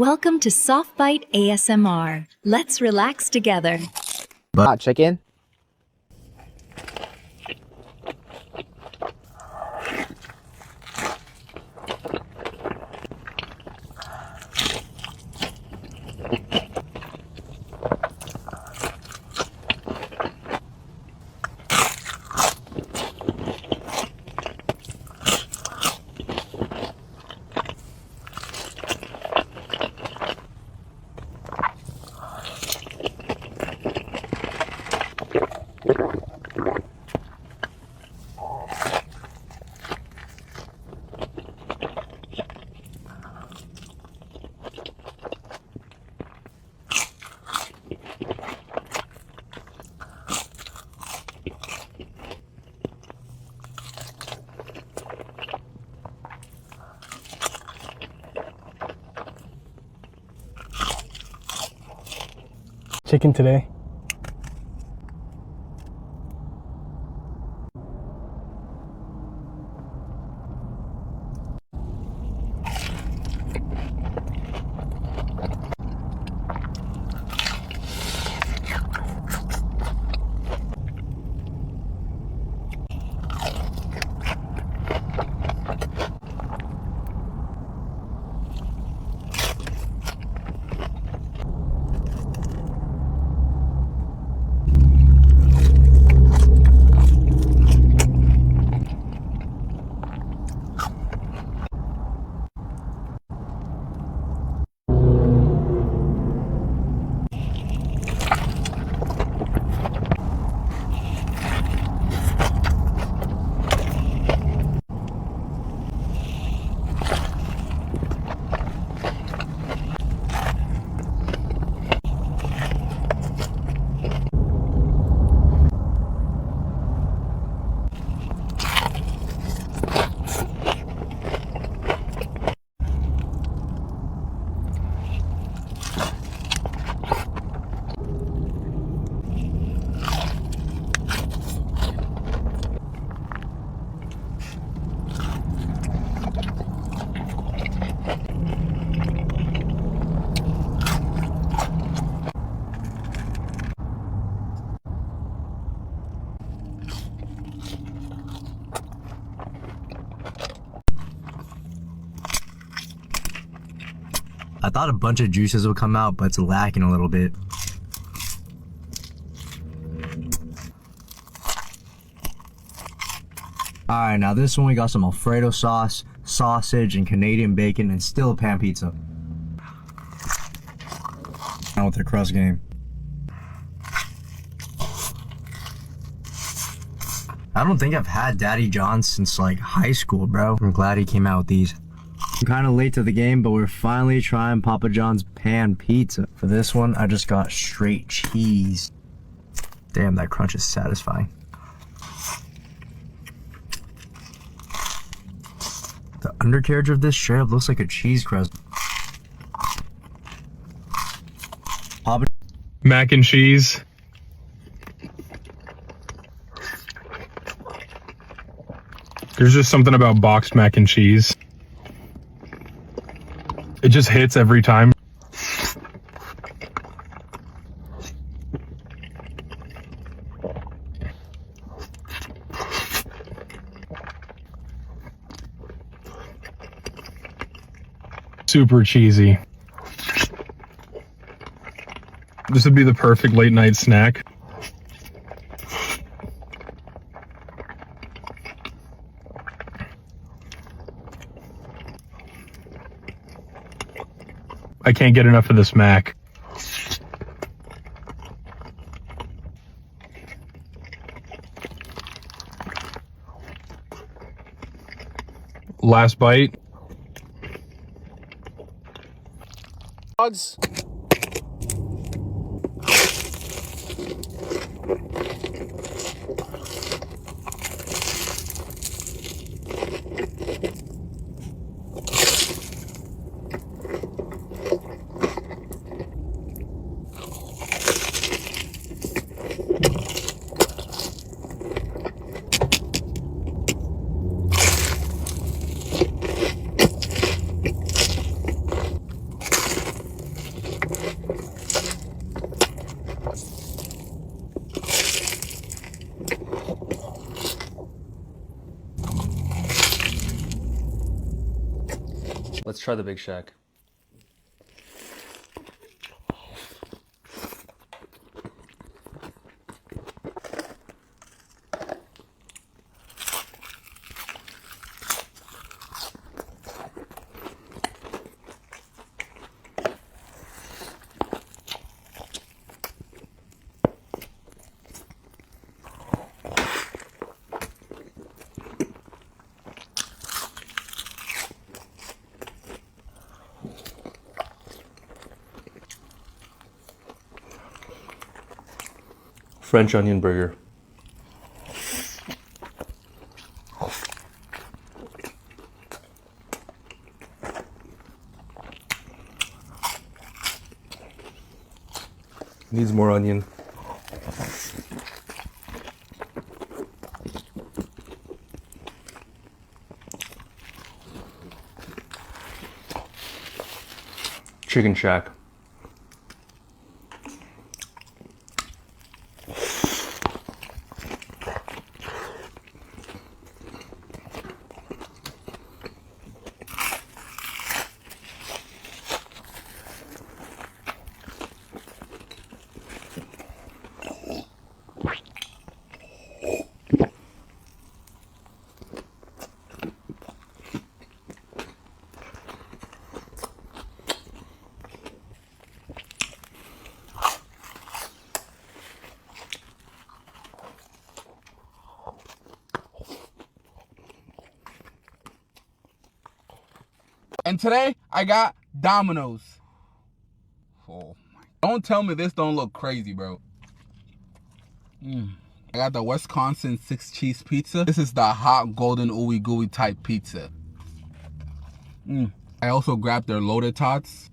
Welcome to SoftBite ASMR. Let's relax together. Hot chicken. Chicken today. I thought a bunch of juices would come out, but it's lacking a little bit. Alright, now this one we got some Alfredo sauce, sausage, and Canadian bacon, and still a pan pizza. Now with the crust game. I don't think I've had Daddy John's since like high school, bro. I'm glad he came out with these. I'm kind of late to the game, but we're finally trying Papa John's pan pizza. For this one, I just got straight cheese. Damn, that crunch is satisfying. The undercarriage of this straight up looks like a cheese crust. Papa Mac and cheese. There's just something about boxed mac and cheese. It just hits every time. Super cheesy. This would be the perfect late night snack. I can't get enough of this mac. Last bite. Dogs. Let's try the Big Shack. French onion burger. Needs more onion. Chicken Shack. And today, I got Domino's. Oh my. Don't tell me this don't look crazy, bro. I got the Wisconsin 6-cheese pizza. This is the hot golden ooey gooey type pizza. I also grabbed their loaded tots.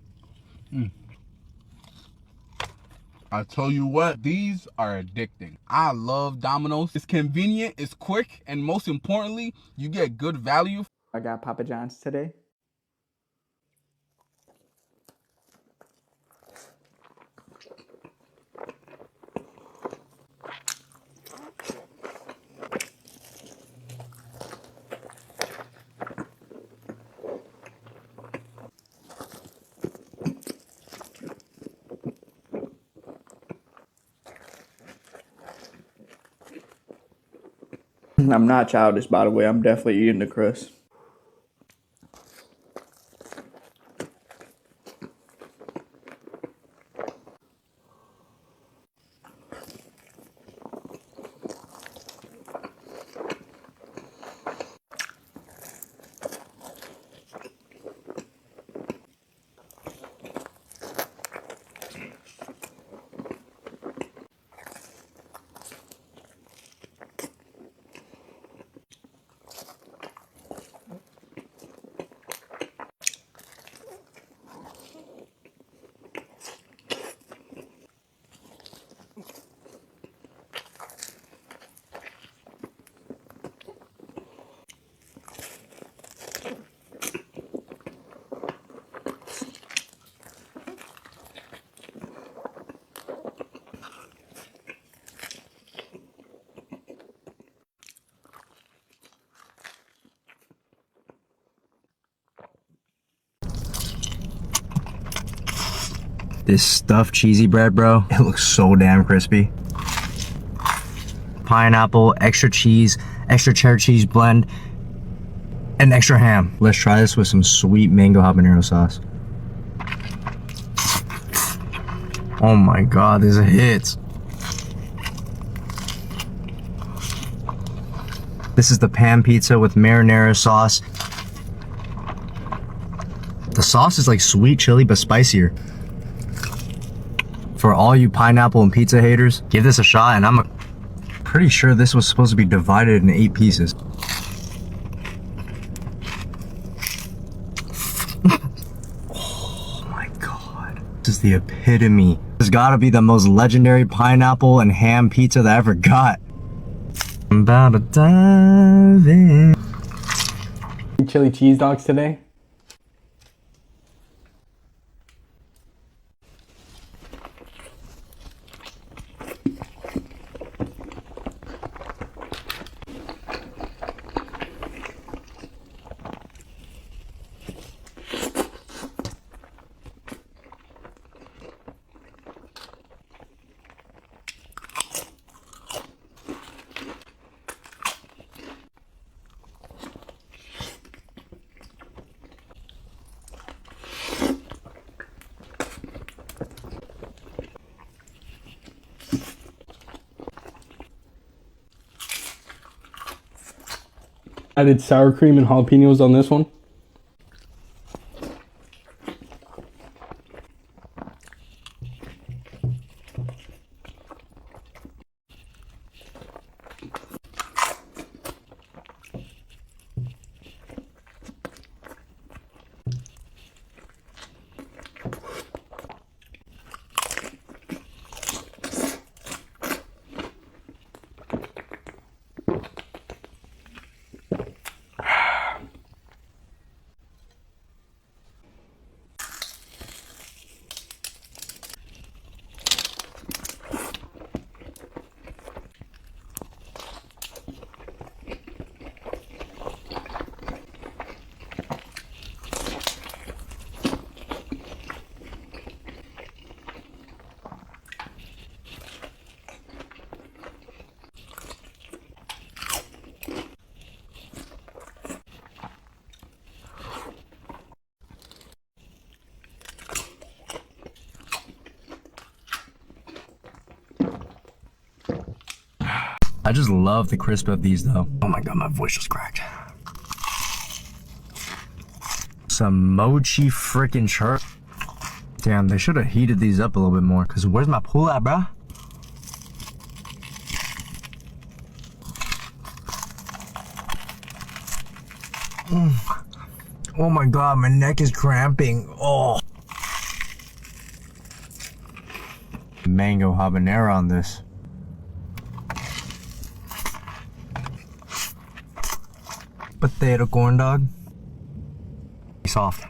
I tell you what, these are addicting. I love Domino's. It's convenient, it's quick, and most importantly, you get good value. I got Papa John's today. I'm not childish, by the way. I'm definitely eating the crust. This stuffed cheesy bread, bro, it looks so damn crispy. Pineapple, extra cheese, extra cheddar cheese blend, and extra ham. Let's try this with some sweet mango habanero sauce. Oh my god, this is a hit. This is the pan pizza with marinara sauce. The sauce is like sweet chili but spicier. For all you pineapple and pizza haters, give this a shot, and I'm pretty sure this was supposed to be divided into 8 pieces. Oh my god. This is the epitome. This has gotta be the most legendary pineapple and ham pizza that I ever got. I'm about to dive in. Chili cheese dogs today. Added sour cream and jalapenos on this one. I just love the crisp of these though. Oh my god, my voice just cracked. Some mochi freaking church. Damn, they should have heated these up a little bit more. Cause where's my pool at, bruh? Oh my god, my neck is cramping. Oh. Mango habanero on this. Potato corn dog. Soft.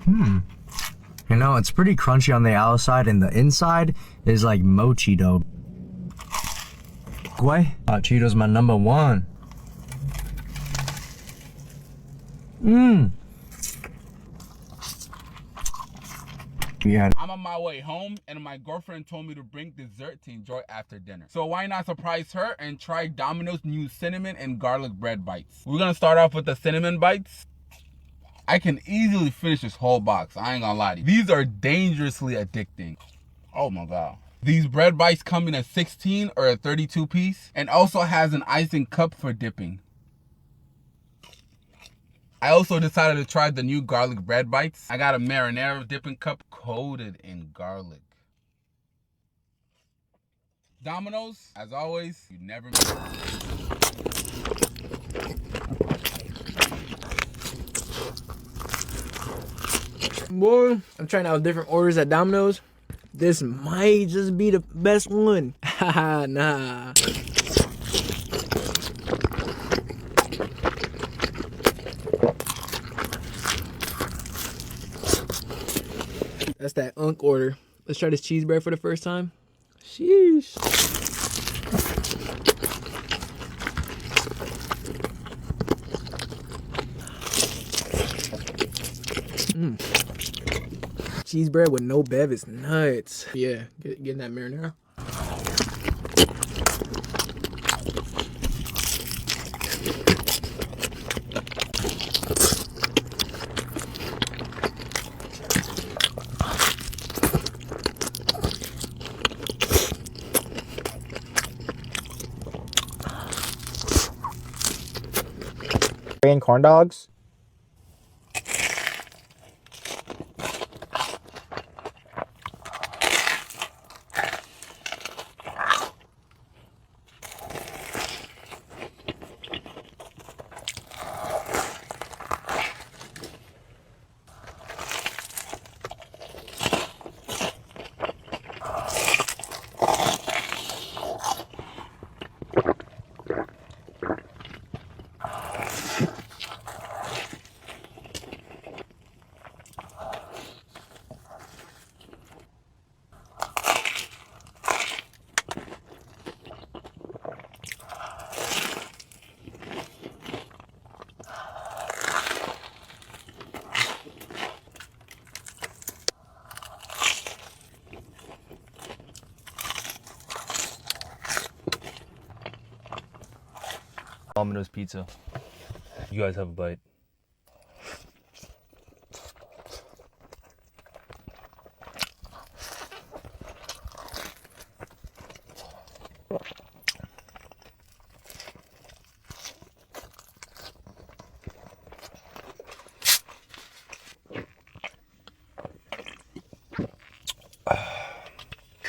You know, it's pretty crunchy on the outside and the inside is like mochi dough. Gooey. Hot Cheetos my number one. Yeah. I'm on my way home and my girlfriend told me to bring dessert to enjoy after dinner. So why not surprise her and try Domino's new cinnamon and garlic bread bites. We're gonna start off with the cinnamon bites. I can easily finish this whole box, I ain't gonna lie to you. These are dangerously addicting. Oh my god. These bread bites come in a 16 or a 32 piece and also has an icing cup for dipping. I also decided to try the new garlic bread bites. I got a marinara dipping cup coated in garlic. Domino's, as always, you never miss. Boy, I'm trying out different orders at Domino's. This might just be the best one. Haha, nah. That's that unk order. Let's try this cheese bread for the first time. Sheesh. Cheese bread with no bev is nuts. Yeah, getting that marinara. And corn dogs. Domino's pizza. You guys have a bite.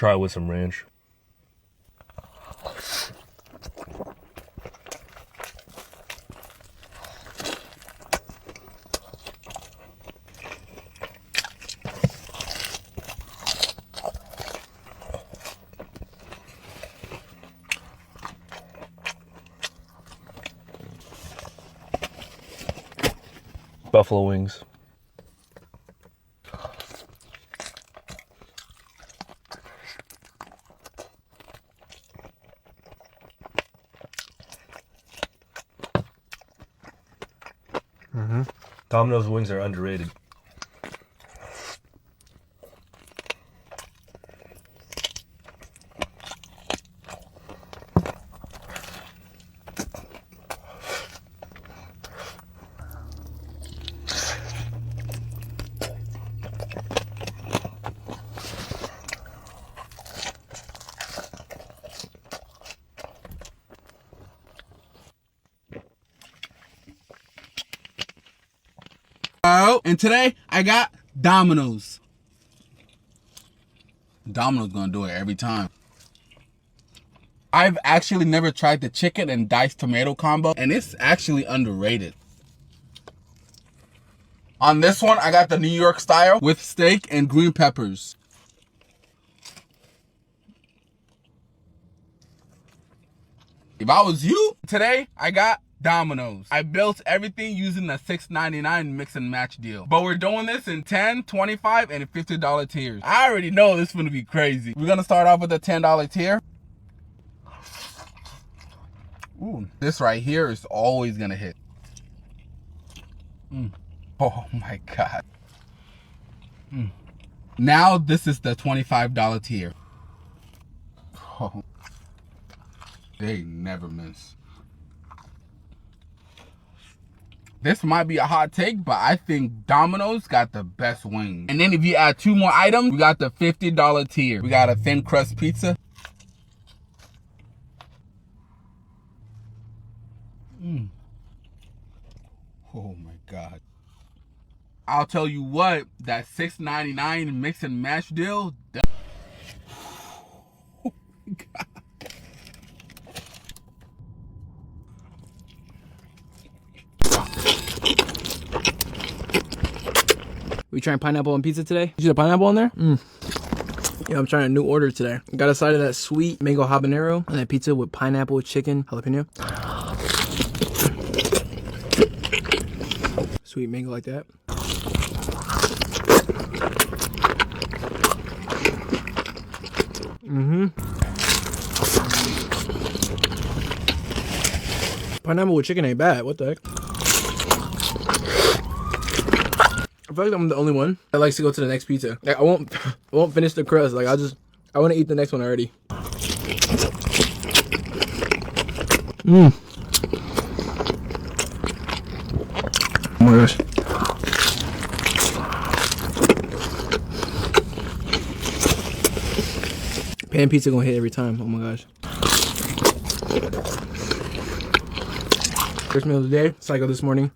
try it with some ranch. Buffalo wings. Domino's wings are underrated. And today I got Domino's. Domino's gonna do it every time. I've actually never tried the chicken and diced tomato combo, and it's actually underrated. On this one, I got the New York style with steak and green peppers. If I was you, today I got Domino's. I built everything using the $6.99 mix and match deal. But we're doing this in $10, $25, and $50 tiers. I already know this is gonna be crazy. We're gonna start off with the $10 tier. Ooh, this right here is always gonna hit. Oh my God. Now this is the $25 tier. Oh, they never miss. This might be a hot take, but I think Domino's got the best wings. And then if you add 2 more items, we got the $50 tier. We got a thin crust pizza. Oh my God. I'll tell you what, that $6.99 mix and match deal. Oh my God. We trying pineapple on pizza today? You see the pineapple on there? Yeah, I'm trying a new order today. Got a side of that sweet mango habanero and that pizza with pineapple, chicken, jalapeno. Sweet mango like that. Pineapple with chicken ain't bad. What the heck? I feel like I'm the only one that likes to go to the next pizza. Like, I won't finish the crust. Like, I want to eat the next one already. Oh my gosh. Pan pizza gonna hit every time. Oh my gosh. First meal of the day. Cycle this morning.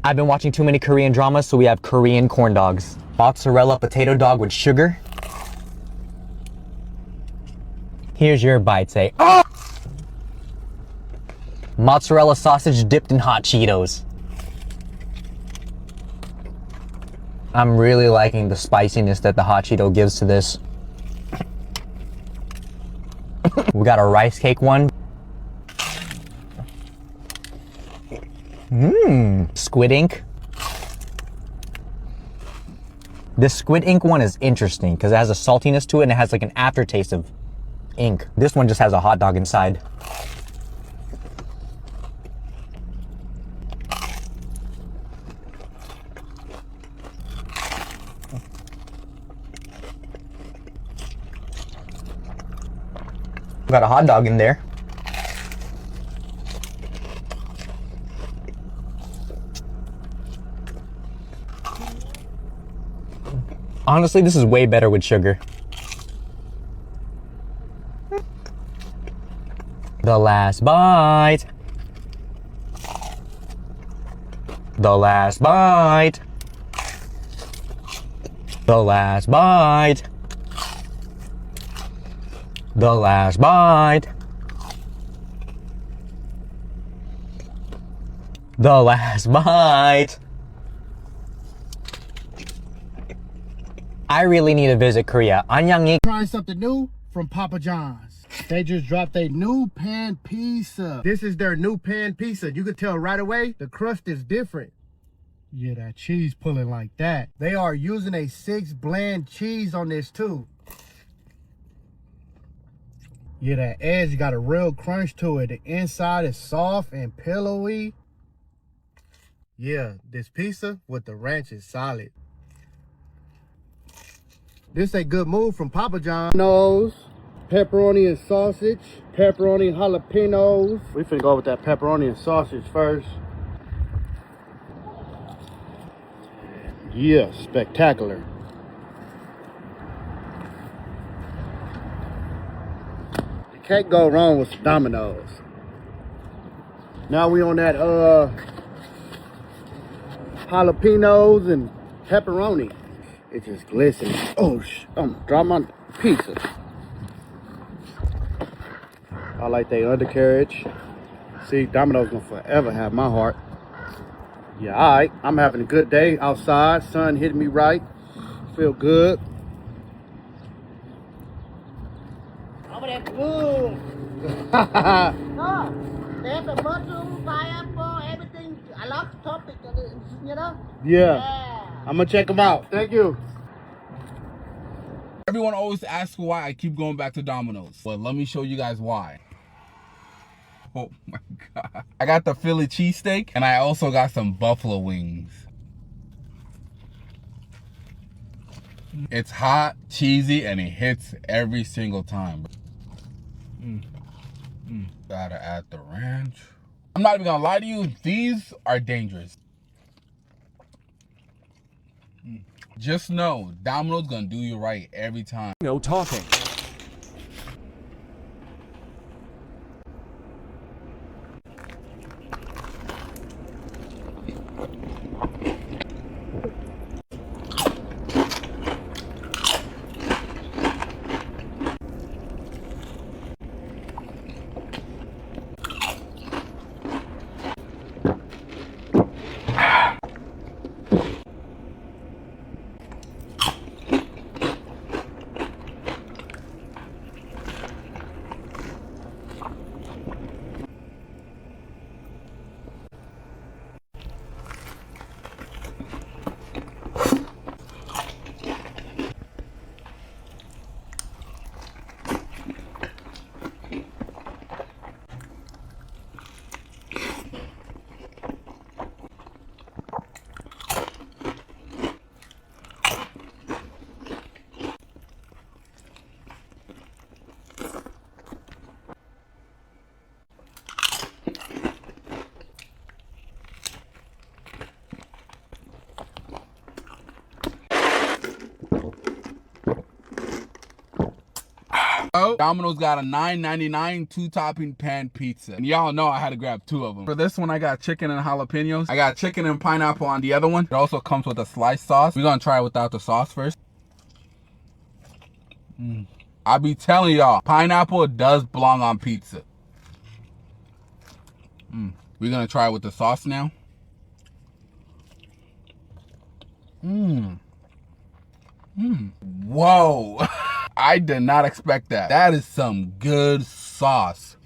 I've been watching too many Korean dramas, so we have Korean corn dogs. Mozzarella potato dog with sugar. Here's your bite, say, oh! Mozzarella sausage dipped in hot Cheetos. I'm really liking the spiciness that the hot Cheeto gives to this. We got a rice cake one. Squid ink. This squid ink one is interesting because it has a saltiness to it and it has like an aftertaste of ink. This one just has a hot dog inside. Got a hot dog in there. Honestly, this is way better with sugar. The last bite. The last bite. The last bite. The last bite. The last bite. I really need to visit Korea. 안녕히. Trying something new from Papa John's. They just dropped a new pan pizza. This is their new pan pizza. You can tell right away the crust is different. Yeah, that cheese pulling like that. They are using a 6 bland cheese on this too. Yeah, that edge got a real crunch to it. The inside is soft and pillowy. Yeah, this pizza with the ranch is solid. This a good move from Papa John's. Nose, pepperoni and sausage, pepperoni and jalapenos. We finna go with that pepperoni and sausage first. Yeah, spectacular. You can't go wrong with Domino's. Now we on that jalapenos and pepperoni. It just glistens. Oh, I'm gonna drop my pizza. I like they undercarriage. See, Domino's gonna forever have my heart. Yeah, all right. I'm having a good day outside. Sun hitting me right. Feel good. Oh, that's good. No, they have the mushroom, pineapple, everything. I love the topic, you know? Yeah. I'm gonna check them out. Thank you. Everyone always asks why I keep going back to Domino's. Well, let me show you guys why. Oh my God. I got the Philly cheesesteak and I also got some buffalo wings. It's hot, cheesy, and it hits every single time. Gotta add the ranch. I'm not even gonna lie to you, these are dangerous. Just know, Domino's gonna do you right every time. No talking. Oh, Domino's got a $9.99 2-topping pan pizza. And y'all know I had to grab 2 of them. For this one, I got chicken and jalapenos. I got chicken and pineapple on the other one. It also comes with a sliced sauce. We're gonna try it without the sauce first. I be telling y'all, pineapple does belong on pizza. We're gonna try it with the sauce now. Whoa. I did not expect that. That is some good sauce.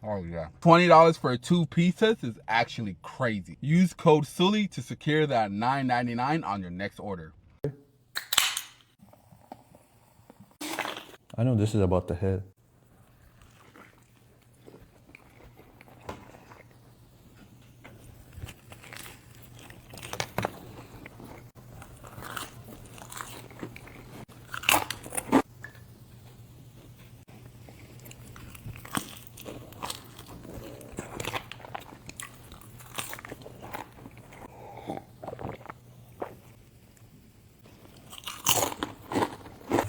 Oh yeah. $20 for 2 pizzas is actually crazy. Use code SULLY to secure that $9.99 on your next order. I know this is about the head.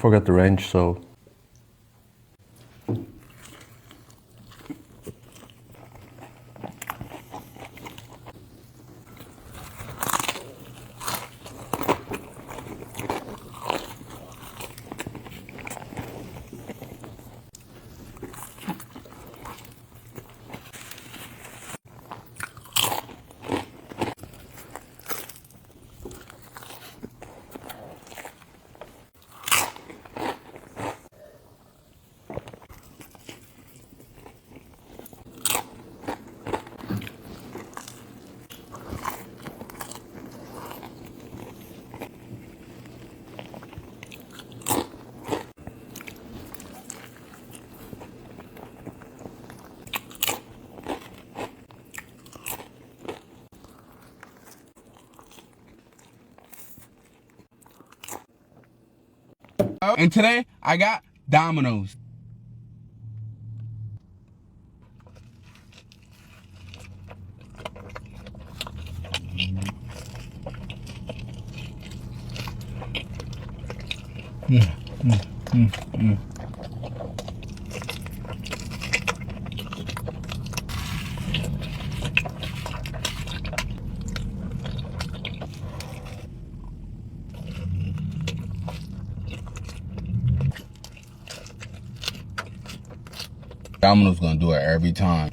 forgot the range, so. And today I got Domino's. Domino's gonna do it every time.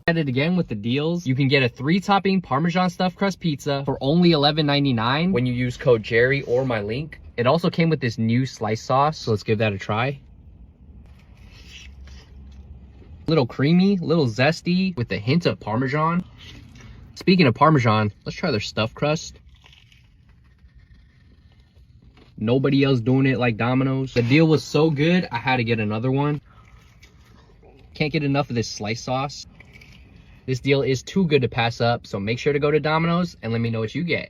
At it again with the deals. You can get a 3-topping Parmesan stuffed crust pizza for only $11.99 when you use code Jerry or my link. It also came with this new slice sauce, so let's give that a try. Little creamy, little zesty with a hint of Parmesan. Speaking of Parmesan, let's try their stuffed crust. Nobody else doing it like Domino's. The deal was so good, I had to get another one. Can't get enough of this slice sauce. This deal is too good to pass up, so make sure to go to Domino's and let me know what you get.